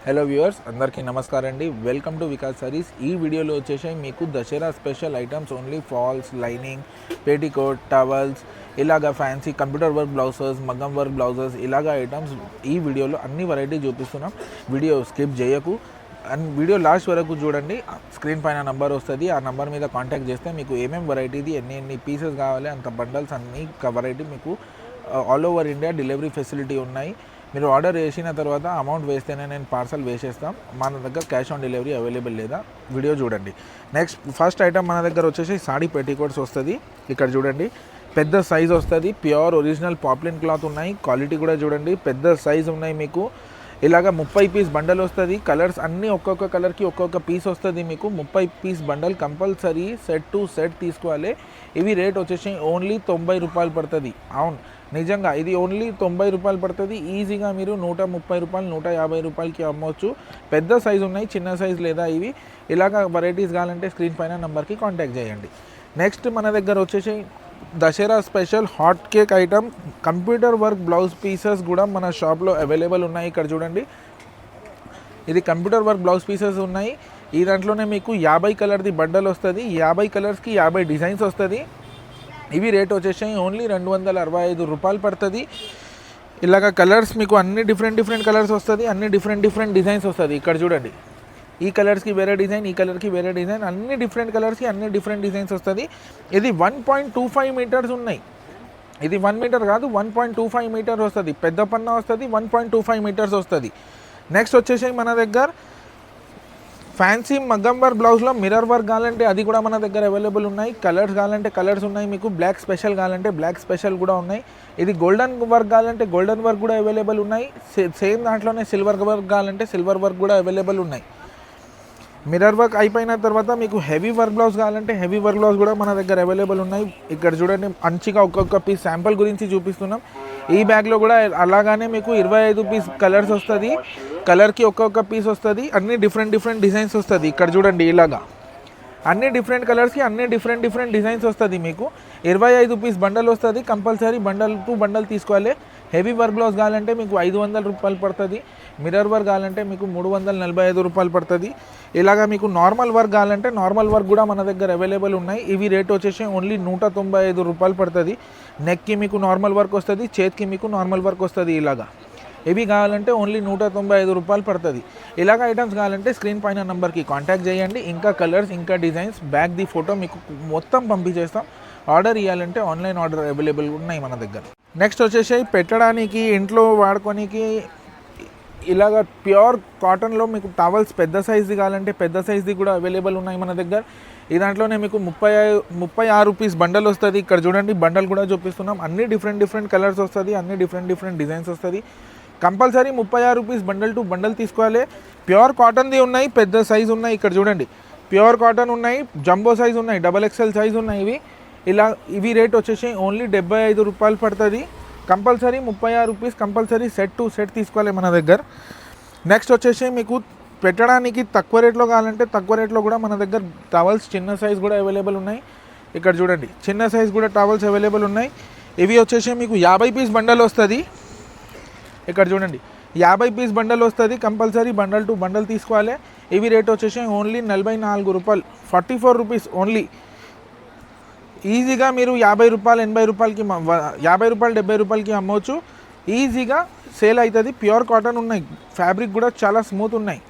Hello viewers అందరికీ నమస్కారం అండి. Welcome to Vikas sarees. ఈ వీడియోలో వచ్చేసి మీకు Dasara special items only falls, lining, petticoat, towels, ఇలాగా ఫ్యాన్సీ కంప్యూటర్ వర్క్ బ్లౌజెస్, మగ్గం వర్క్ బ్లౌజెస్ ఇలాగా ఐటమ్స్ ఈ వీడియోలో అన్ని వెరైటీ చూపిస్తున్నాం. వీడియో స్కిప్ చేయకు అండ్ వీడియో లాస్ట్ వరకు చూడండి. స్క్రీన్ పైన నంబర్ వస్తుంది, ఆ నెంబర్ మీద కాంటాక్ట్ చేస్తే మీకు ఏమేమి వెరైటీది ఎన్ని పీసెస్ కావాలి అంత బండల్స్ అన్ని వెరైటీ మీకు all over India delivery facility ఉన్నాయి. మీరు ఆర్డర్ చేసిన తర్వాత అమౌంట్ వేస్తేనే నేను పార్సల్ వేసేస్తాం. మన దగ్గర క్యాష్ ఆన్ డెలివరీ అవైలబుల్ లేదా, వీడియో చూడండి. నెక్స్ట్ ఫస్ట్ ఐటమ్ మన దగ్గర వచ్చేసి సాడీ పెట్టికోట్స్ వస్తుంది. ఇక్కడ చూడండి, పెద్ద సైజ్ వస్తుంది, ప్యూర్ ఒరిజినల్ పాప్లిన్ క్లాత్ ఉన్నాయి. క్వాలిటీ కూడా చూడండి, పెద్ద సైజ్ ఉన్నాయి. మీకు ఇలాగ 30 పీస్ బండల్ వస్తుంది. కలర్స్ అన్నీ ఒక్కొక్క కలర్కి ఒక్కొక్క పీస్ వస్తుంది. మీకు 30 piece bundle compulsory set to set తీసుకోవాలి. ఇవి రేట్ వచ్చేసి ఓన్లీ 90 రూపాయలు పడుతుంది. అవును, నిజంగా ఇది ఓన్లీ 90 రూపాయలు పడుతుంది. ఈజీగా మీరు 130 రూపాయలు 150 రూపాయలకి అమ్మవచ్చు. పెద్ద సైజు ఉన్నాయి, చిన్న సైజు లేదా. ఇవి ఇలాగ వెరైటీస్ కావాలంటే స్క్రీన్ పైన నెంబర్కి కాంటాక్ట్ చేయండి. నెక్స్ట్ మన దగ్గర వచ్చేసి Dasara special hot cake item computer work blouse pieces కూడా మన షాప్లో అవైలబుల్ ఉన్నాయి. ఇక్కడ చూడండి, ఇది కంప్యూటర్ వర్క్ బ్లౌజ్ పీసెస్ ఉన్నాయి. ఈ దాంట్లోనే మీకు 50 కలర్ది బండల్ వస్తుంది. 50 కలర్స్కి 50 డిజైన్స్ వస్తుంది. ఇవి రేట్ వచ్చేసి ఓన్లీ 265 రూపాయలు పడుతుంది. ఇలాగ కలర్స్ మీకు అన్ని డిఫరెంట్ కలర్స్ వస్తుంది, అన్ని డిఫరెంట్ డిజైన్స్ వస్తుంది. ఇక్కడ చూడండి, ఈ కలర్స్కి వేరే డిజైన్, ఈ కలర్కి వేరే డిజైన్, అన్ని డిఫరెంట్ కలర్స్కి అన్ని డిఫరెంట్ డిజైన్స్ వస్తుంది. ఇది 1.25 మీటర్స్ ఉన్నాయి. ఇది 1 మీటర్ కాదు, 1.25 మీటర్స్ వస్తుంది. పెద్ద పన్నా వస్తుంది, 1.25 మీటర్స్ వస్తుంది. నెక్స్ట్ వచ్చేసి మన దగ్గర ఫ్యాన్సీ మగ్గం వర్క్ బ్లౌజ్లో మిర్రర్ వర్క్ కావాలంటే అది కూడా మన దగ్గర అవైలబుల్ ఉన్నాయి. కలర్స్ కావాలంటే కలర్స్ ఉన్నాయి. మీకు బ్లాక్ స్పెషల్ కావాలంటే బ్లాక్ స్పెషల్ కూడా ఉన్నాయి. ఇది గోల్డెన్ వర్క్ కావాలంటే గోల్డెన్ వర్క్ కూడా అవైలబుల్ ఉన్నాయి. సేమ్ దాంట్లోనే సిల్వర్ వర్క్ కావాలంటే సిల్వర్ వర్క్ కూడా అవైలబుల్ ఉన్నాయి. మిర్రర్ వర్క్ అయిపోయిన తర్వాత మీకు హెవీ వర్క్ బ్లౌజ్ కావాలంటే హెవీ వర్క్ బ్లౌజ్ కూడా మన దగ్గర అవైలబుల్ ఉన్నాయి. ఇక్కడ చూడండి, మంచిగా ఒక్కొక్క పీస్ శాంపుల్ గురించి చూపిస్తున్నాం. ఈ బ్యాగ్లో కూడా అలాగానే మీకు 25 పీస్ కలర్స్ వస్తుంది. కలర్కి ఒక్కొక్క పీస్ వస్తుంది. అన్ని డిఫరెంట్ డిజైన్స్ వస్తుంది. ఇక్కడ చూడండి, ఇలాగా అన్ని డిఫరెంట్ కలర్స్కి అన్ని డిఫరెంట్ డిజైన్స్ వస్తుంది. మీకు 25 పీస్ బండల్ వస్తుంది. కంపల్సరీ బండల్ టు బండల్ తీసుకోవాలి. హెవీ వర్క్ బ్లౌజ్ కావాలంటే మీకు 500 రూపాయలు పడుతుంది. మిర్రర్ వర్క్ కావాలంటే మీకు 345 రూపాయలు పడుతుంది. ఇలాగా మీకు నార్మల్ వర్క్ కావాలంటే నార్మల్ వర్క్ కూడా మన దగ్గర అవైలబుల్ ఉన్నాయి. ఇవి రేట్ వచ్చేసి ఓన్లీ 195 రూపాయలు పడుతుంది. నెక్కి మీకు నార్మల్ వర్క్ వస్తుంది, చేతికి మీకు నార్మల్ వర్క్ వస్తుంది. ఇలాగా ఇవి కావాలంటే ఓన్లీ 195 రూపాయలు పడుతుంది. ఇలాగ ఐటమ్స్ కావాలంటే స్క్రీన్ పైన నెంబర్కి కాంటాక్ట్ చేయండి. ఇంకా కలర్స్, ఇంకా డిజైన్స్, బ్యాగ్ ది ఫోటో మీకు మొత్తం పంపించేస్తాం. ఆర్డర్ ఇవ్వాలంటే ఆన్లైన్ ఆర్డర్ అవైలబుల్ ఉన్నాయి మన దగ్గర. నెక్స్ట్ వచ్చేసి పెట్టడానికి, ఇంట్లో వాడుకోనికి ఇలాగ ప్యూర్ కాటన్లో మీకు టవల్స్ పెద్ద సైజ్ది కావాలంటే పెద్ద సైజ్ది కూడా అవైలబుల్ ఉన్నాయి మన దగ్గర. ఈ దాంట్లోనే మీకు 36 పీస్ బండల్ వస్తుంది. ఇక్కడ చూడండి, బండల్ కూడా చూపిస్తున్నాం. అన్ని డిఫరెంట్ కలర్స్ వస్తుంది, అన్ని డిఫరెంట్ డిజైన్స్ వస్తుంది. కంపల్సరీ 36 పీస్ బండల్ టు బండల్ తీసుకోవాలి. ప్యూర్ కాటన్ది ఉన్నాయి, పెద్ద సైజు ఉన్నాయి. ఇక్కడ చూడండి, ప్యూర్ కాటన్ ఉన్నాయి, జంబో సైజ్ ఉన్నాయి, XXL సైజ్ ఉన్నాయి. ఇవి రేట్ వచ్చేసి ఓన్లీ 75 రూపాయలు పడుతుంది. Compulsory 36 piece compulsory set to set తీసుకోవాలి మన దగ్గర. నెక్స్ట్ వచ్చేసి మీకు పెట్టడానికి తక్కువ రేట్లో కావాలంటే తక్కువ రేట్లో కూడా మన దగ్గర టవల్స్ చిన్న సైజ్ కూడా అవైలబుల్ ఉన్నాయి. ఇక్కడ చూడండి, చిన్న సైజ్ కూడా టవల్స్ అవైలబుల్ ఉన్నాయి. ఇవి వచ్చేసి మీకు 50 పీస్ బండల్ వస్తుంది. ఇక్కడ చూడండి, 50 పీస్ బండల్ వస్తుంది. కంపల్సరీ బండల్ టు బండల్ తీసుకోవాలి. ఇవి రేట్ వచ్చేసి ఓన్లీ 44 రూపాయలు, 44 రూపీస్ ఓన్లీ. ఈజీగా మీరు 50 రూపాయలు 80 రూపాయలకి 50 రూపాయలు 70 రూపాయలకి అమ్మవచ్చు. ఈజీగా సేల్ అవుతుంది. ప్యూర్ కాటన్ ఉన్నాయి, ఫ్యాబ్రిక్ కూడా చాలా స్మూత్ ఉన్నాయి.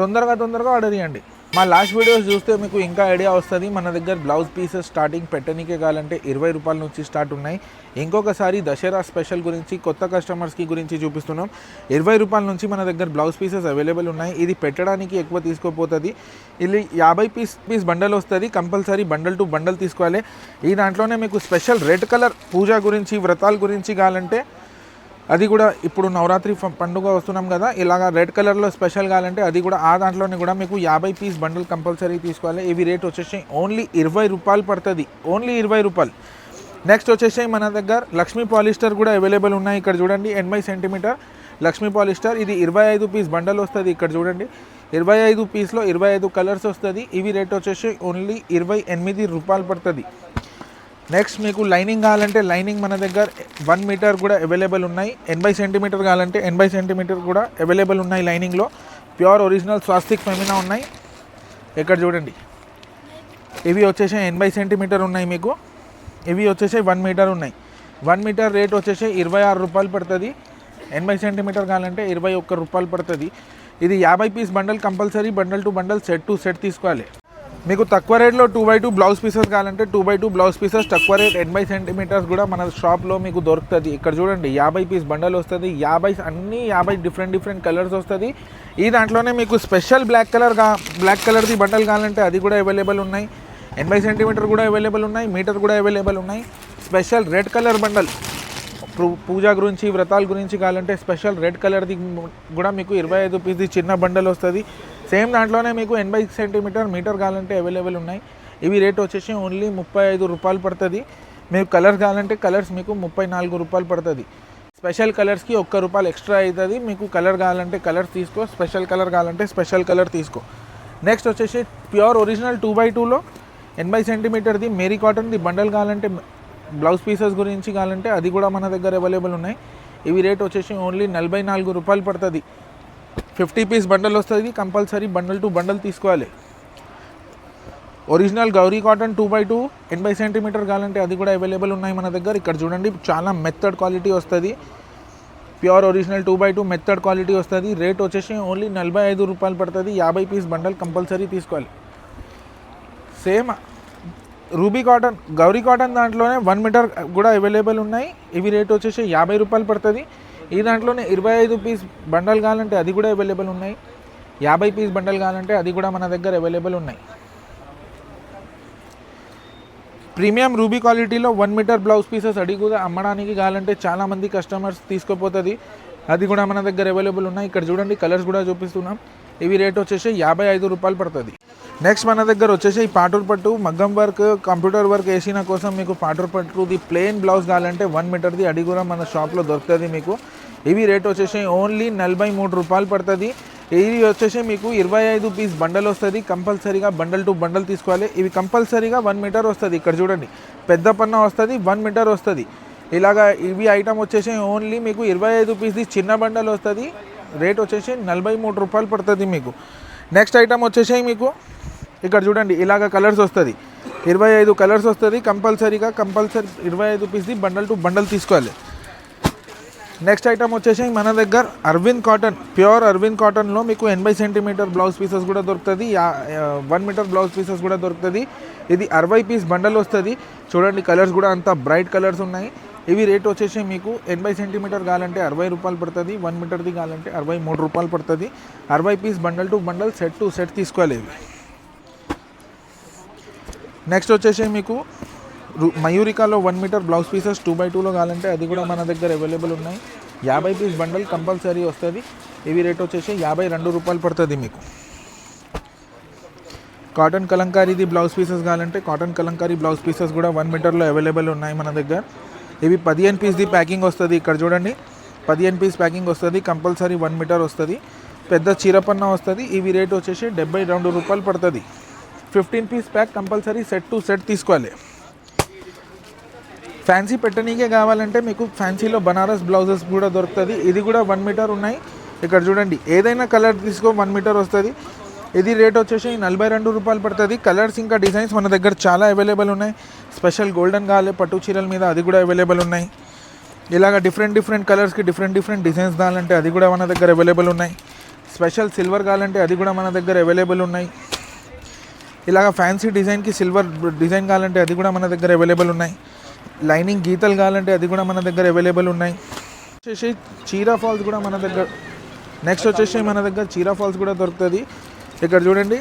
తొందరగా ఆర్డర్ ఇవ్వండి. మా లాస్ట్ వీడియోస్ చూస్తే మీకు ఇంకా ఐడియా వస్తుంది. మన దగ్గర బ్లౌజ్ పీసెస్ స్టార్టింగ్ పెట్టనీకే కావాలంటే 20 రూపాయల నుంచి స్టార్ట్ ఉన్నాయి. ఇంకొకసారి దసరా స్పెషల్ గురించి కొత్త కస్టమర్స్కి గురించి చూపిస్తున్నాం. 20 రూపాయల నుంచి మన దగ్గర బ్లౌజ్ పీసెస్ అవైలబుల్ ఉన్నాయి. ఇది పెట్టడానికి ఎక్కువ తీసుకోపోతుంది. ఇది 50 పీస్ బండల్ వస్తుంది. కంపల్సరీ బండల్ టు బండల్ తీసుకోవాలి. ఈ దాంట్లోనే మీకు స్పెషల్ రెడ్ కలర్ పూజ గురించి, వ్రతాల గురించి కావాలంటే అది కూడా, ఇప్పుడు నవరాత్రి పండుగ వస్తున్నాం కదా, ఇలాగా రెడ్ కలర్లో స్పెషల్ కావాలంటే అది కూడా, ఆ దాంట్లోనే కూడా మీకు 50 పీస్ బండల్ కంపల్సరీ తీసుకోవాలి. ఇవి రేట్ వచ్చేసి ఓన్లీ 20 రూపాయలు పడుతుంది, ఓన్లీ 20 రూపాయలు. నెక్స్ట్ వచ్చేసి మన దగ్గర లక్ష్మీ పాలిస్టర్ కూడా అవైలబుల్ ఉన్నాయి. ఇక్కడ చూడండి, 80 సెంటీమీటర్ లక్ష్మీ పాలిస్టర్. ఇది 25 పీస్ బండల్ వస్తుంది. ఇక్కడ చూడండి, 25 పీస్లో 25 కలర్స్ వస్తుంది. ఇవి రేట్ వచ్చేసి ఓన్లీ 28 రూపాయలు పడుతుంది. నెక్స్ట్ మీకు లైనింగ్ కావాలంటే లైనింగ్ మన దగ్గర 1 మీటర్ కూడా అవైలబుల్ ఉన్నాయి. 80 సెంటీమీటర్ కావాలంటే 80 సెంటీమీటర్ కూడా అవైలబుల్ ఉన్నాయి లైనింగ్లో. ప్యూర్ ఒరిజినల్ స్వాస్తిక్ ఫెమినా ఉన్నాయి. ఇక్కడ చూడండి, ఇవి వచ్చేసి 80 సెంటీమీటర్ ఉన్నాయి మీకు. ఇవి వచ్చేసి 1 మీటర్ ఉన్నాయి. 1 మీటర్ రేట్ వచ్చేసి 26 రూపాయలు పడుతుంది. 80 సెంటీమీటర్ కావాలంటే 21 రూపాయలు పడుతుంది. ఇది 50 piece bundle compulsory, bundle to bundle, set to set తీసుకోవాలి. మీకు తక్కువ రేట్లో 2x2 బ్లౌజ్ పీసెస్ కావాలంటే 2x2 బ్లౌజ్ పీసెస్ తక్కువ రేట్ 80 సెంటీమీటర్స్ కూడా మన షాప్లో మీకు దొరుకుతుంది. ఇక్కడ చూడండి 50 పీస్ బండల్ వస్తుంది. 50 అన్నీ 50 డిఫరెంట్ కలర్స్ వస్తుంది. ఈ దాంట్లోనే మీకు స్పెషల్ బ్లాక్ కలర్ది బండల్ కావాలంటే అది కూడా అవైలబుల్ ఉన్నాయి. 80 సెంటీమీటర్ కూడా అవైలబుల్ ఉన్నాయి, మీటర్ కూడా అవైలబుల్ ఉన్నాయి. స్పెషల్ రెడ్ కలర్ బండల్ పూజ గురించి, వ్రతాల గురించి కావాలంటే స్పెషల్ రెడ్ కలర్ది కూడా మీకు 25 పీస్ది చిన్న బండల్ వస్తుంది. సేమ్ దాంట్లోనే మీకు 80 సెంటీమీటర్ మీటర్ కావాలంటే అవైలబుల్ ఉన్నాయి. ఇవి రేట్ వచ్చేసి ఓన్లీ 35 రూపాయలు పడుతుంది. మీకు కలర్స్ కావాలంటే కలర్స్ మీకు 34 రూపాయలు పడుతుంది. స్పెషల్ కలర్స్కి 1 రూపాయలు ఎక్స్ట్రా అవుతుంది. మీకు కలర్ కావాలంటే కలర్స్ తీసుకో, స్పెషల్ కలర్ కావాలంటే స్పెషల్ కలర్ తీసుకో. నెక్స్ట్ వచ్చేసి ప్యూర్ ఒరిజినల్ 2x2లో 80 సెంటీమీటర్ది మేరీ కాటన్ది బండల్ కావాలంటే, బ్లౌజ్ పీసెస్ గురించి కావాలంటే అది కూడా మన దగ్గర అవైలబుల్ ఉన్నాయి. ఇవి రేట్ వచ్చేసి ఓన్లీ 44 రూపాయలు పడుతుంది. 50 పీస్ బండల్ వస్తుంది. కంపల్సరీ బండల్ టు బండల్ తీసుకోవాలి. Original Gowri cotton 2x2 80 centimetre కావాలంటే అది కూడా అవైలబుల్ ఉన్నాయి మన దగ్గర. ఇక్కడ చూడండి చాలా మెత్తడ్ క్వాలిటీ వస్తుంది. ప్యూర్ ఒరిజినల్ 2x2 మెత్తడ్ క్వాలిటీ వస్తుంది. రేట్ వచ్చేసి ఓన్లీ 45 రూపాయలు పడుతుంది. 50 పీస్ బండల్ కంపల్సరీ తీసుకోవాలి. Same ruby cotton, Gauri cotton దాంట్లోనే 1 మీటర్ కూడా అవైలబుల్ ఉన్నాయి. ఇవి రేట్ వచ్చేసి 50 రూపాయలు పడుతుంది. ఈ దాంట్లోనే 25 పీస్ బండల్ కావాలంటే అది కూడా అవైలబుల్ ఉన్నాయి. 50 పీస్ బండల్ కావాలంటే అది కూడా మన దగ్గర అవైలబుల్ ఉన్నాయి. ప్రీమియం రూబీ క్వాలిటీలో 1 మీటర్ బ్లౌజ్ పీసెస్ అడిగి కూడా అమ్మడానికి కావాలంటే చాలామంది కస్టమర్స్ తీసుకుపోతుంది. అది కూడా మన దగ్గర అవైలబుల్ ఉన్నాయి. ఇక్కడ చూడండి కలర్స్ కూడా చూపిస్తున్నాం. ఇవి రేట్ వచ్చేసి 55 రూపాయలు పడుతుంది. నెక్స్ట్ మన దగ్గర వచ్చేసి ఈ పాటూర్ పట్టు మగ్గం వర్క్, కంప్యూటర్ వర్క్ వేసిన కోసం మీకు పాటూర్ పట్టుది ప్లెయిన్ బ్లౌజ్ కావాలంటే 1 మీటర్ది అది కూడా మన షాప్లో దొరుకుతుంది మీకు. ఇవి రేట్ వచ్చేసి ఓన్లీ 43 రూపాయలు పడుతుంది. ఇది వచ్చేసి మీకు 25 పీస్ బండల్ వస్తుంది. కంపల్సరీగా బండల్ టు బండల్ తీసుకోవాలి. ఇవి కంపల్సరీగా 1 మీటర్ వస్తుంది. ఇక్కడ చూడండి పెద్ద పన్న వస్తుంది, 1 మీటర్ వస్తుంది. ఇలాగా ఇవి ఐటమ్ వచ్చేసి ఓన్లీ మీకు 25 పీస్ది చిన్న బండల్ వస్తుంది. రేట్ వచ్చేసి 43 రూపాయలు పడుతుంది మీకు. నెక్స్ట్ ఐటమ్ వచ్చేసి మీకు ఇక్కడ చూడండి ఇలాగ కలర్స్ వస్తుంది. 25 కలర్స్ వస్తుంది. కంపల్సరీ 25 పీస్ది బండల్ టు బండల్ తీసుకోవాలి. నెక్స్ట్ ఐటమ్ వచ్చేసి మన దగ్గర అరవింద్ కాటన్, ప్యూర్ అరవింద్ కాటన్లో మీకు 80 సెంటీమీటర్ బ్లౌజ్ పీసెస్ కూడా దొరుకుతుంది. 1 మీటర్ బ్లౌజ్ పీసెస్ కూడా దొరుకుతుంది. ఇది 60 పీస్ బండల్ వస్తుంది. చూడండి కలర్స్ కూడా అంతా బ్రైట్ కలర్స్ ఉన్నాయి. ఇవి రేట్ వచ్చేసి మీకు 80 సెంటీమీటర్ కావాలంటే 60 రూపాయలు పడుతుంది. 1 మీటర్ది కావాలంటే 63 రూపాయలు పడుతుంది. 60 piece bundle to bundle, set to set తీసుకోవాలి. ఇవి నెక్స్ట్ వచ్చేసి మీకు మయూరికాలో 1 మీటర్ బ్లౌజ్ పీసెస్ 2x2లో కావాలంటే అది కూడా మన దగ్గర అవైలబుల్ ఉన్నాయి. 50 పీస్ బండల్ కంపల్సరీ వస్తుంది. ఇవి రేట్ వచ్చేసి 52 రూపాయలు పడుతుంది మీకు. కాటన్ కలంకారీది బ్లౌజ్ పీసెస్ కావాలంటే కాటన్ కలంకారీ బ్లౌజ్ పీసెస్ కూడా 1 మీటర్లో అవైలబుల్ ఉన్నాయి మన దగ్గర. ఇవి 15 పీస్ది ప్యాకింగ్ వస్తుంది. ఇక్కడ చూడండి 15 పీస్ ప్యాకింగ్ వస్తుంది. కంపల్సరీ 1 మీటర్ వస్తుంది. పెద్ద చీరపన్న వస్తుంది. ఇవి రేట్ వచ్చేసి 72 రూపాయలు పడుతుంది. 15 piece pack compulsory set to set తీసుకోవాలి. ఫ్యాన్సీ పెట్టనీకే కావాలంటే మీకు ఫ్యాన్సీలో బనారస్ బ్లౌజెస్ కూడా దొరుకుతుంది. ఇది కూడా 1 మీటర్ ఉన్నాయి. ఇక్కడ చూడండి ఏదైనా కలర్ తీసుకో 1 మీటర్ వస్తుంది. ఇది రేట్ వచ్చేసి 42 రూపాయలు పడుతుంది. కలర్స్ ఇంకా డిజైన్స్ మన దగ్గర చాలా అవైలబుల్ ఉన్నాయి. స్పెషల్ గోల్డెన్ కావాలి పట్టు చీరల మీద అది కూడా అవైలబుల్ ఉన్నాయి. ఇలాగ డిఫరెంట్ కలర్స్కి డిఫరెంట్ డిజైన్స్ కావాలంటే అది కూడా మన దగ్గర అవైలబుల్ ఉన్నాయి. స్పెషల్ సిల్వర్ కావాలంటే అది కూడా మన దగ్గర అవైలబుల్ ఉన్నాయి. ఇలాగ ఫ్యాన్సీ డిజైన్కి సిల్వర్ డిజైన్ కావాలంటే అది కూడా మన దగ్గర అవైలబుల్ ఉన్నాయి. లైనింగ్ గీతలు కావాలంటే అది కూడా మన దగ్గర అవైలబుల్ ఉన్నాయి. వచ్చేసి చీరా ఫాల్స్ కూడా మన దగ్గర, నెక్స్ట్ వచ్చేసి మన దగ్గర చీరా ఫాల్స్ కూడా దొరుకుతుంది. ఇక్కడ చూడండి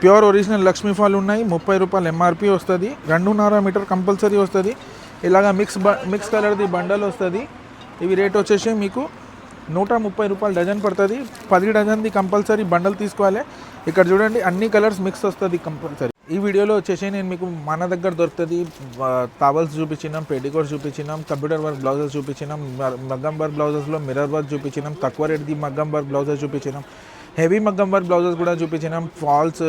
ప్యూర్ ఒరిజినల్ లక్ష్మీ ఫాల్ ఉన్నాయి. 30 రూపాయలు ఎంఆర్పి వస్తుంది. 2.5 మీటర్ కంపల్సరీ వస్తుంది. ఇలాగ మిక్స్ కలర్ది బండల్ వస్తుంది. ఇవి రేట్ వచ్చేసి మీకు 130 రూపాయలు డజన్ పడుతుంది. 10 డజన్ది కంపల్సరీ బండల్ తీసుకోవాలి. ఇక్కడ చూడండి అన్ని కలర్స్ మిక్స్ వస్తుంది కంపల్సరీ. ఈ వీడియోలో వచ్చేసి నేను మీకు మన దగ్గర దొరుకుతుంది టవల్స్ చూపించినాం, పెటికోట్స్ చూపించినాం, కంప్యూటర్ వర్క్ బ్లౌజెస్ చూపించినాం, మగ్గం వర్క్ బ్లౌజెస్లో మిర్రర్ వర్క్ చూపించినాం, తక్కువ రేట్ది మగ్గం వర్క్ బ్లౌజెస్ చూపించినాం. హెవీ మగ్గం వర్క్ బ్లౌజెస్ కూడా చూపించినాం. Falls,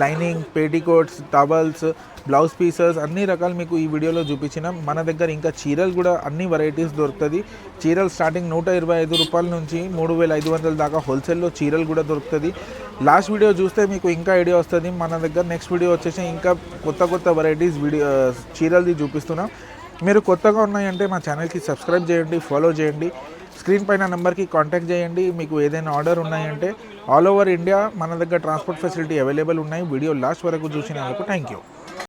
lining, petticoats, towels, blouse pieces అన్ని రకాలు మీకు ఈ వీడియోలో చూపించినాం. మన దగ్గర ఇంకా చీరలు కూడా అన్ని వెరైటీస్ దొరుకుతుంది. చీరలు స్టార్టింగ్ 125 రూపాయల నుంచి 3500 దాకా హోల్సేల్లో చీరలు కూడా దొరుకుతుంది. లాస్ట్ వీడియో చూస్తే మీకు ఇంకా ఐడియా వస్తుంది. మన దగ్గర నెక్స్ట్ వీడియో వచ్చేసి ఇంకా కొత్త వెరైటీస్ చీరలది చూపిస్తున్నాం. మీరు కొత్తగా ఉన్నాయంటే మా ఛానల్కి సబ్స్క్రైబ్ చేయండి, ఫాలో చేయండి. స్క్రీన్ పైన నెంబర్కి కాంటాక్ట్ చేయండి. మీకు ఏదైనా ఆర్డర్ ఉన్నాయంటే ఆల్ ఓవర్ ఇండియా మన దగ్గర ట్రాన్స్పోర్ట్ ఫెసిలిటీ అవైలబుల్ ఉన్నాయి. వీడియో లాస్ట్ వరకు చూసినందుకు థ్యాంక్ యూ.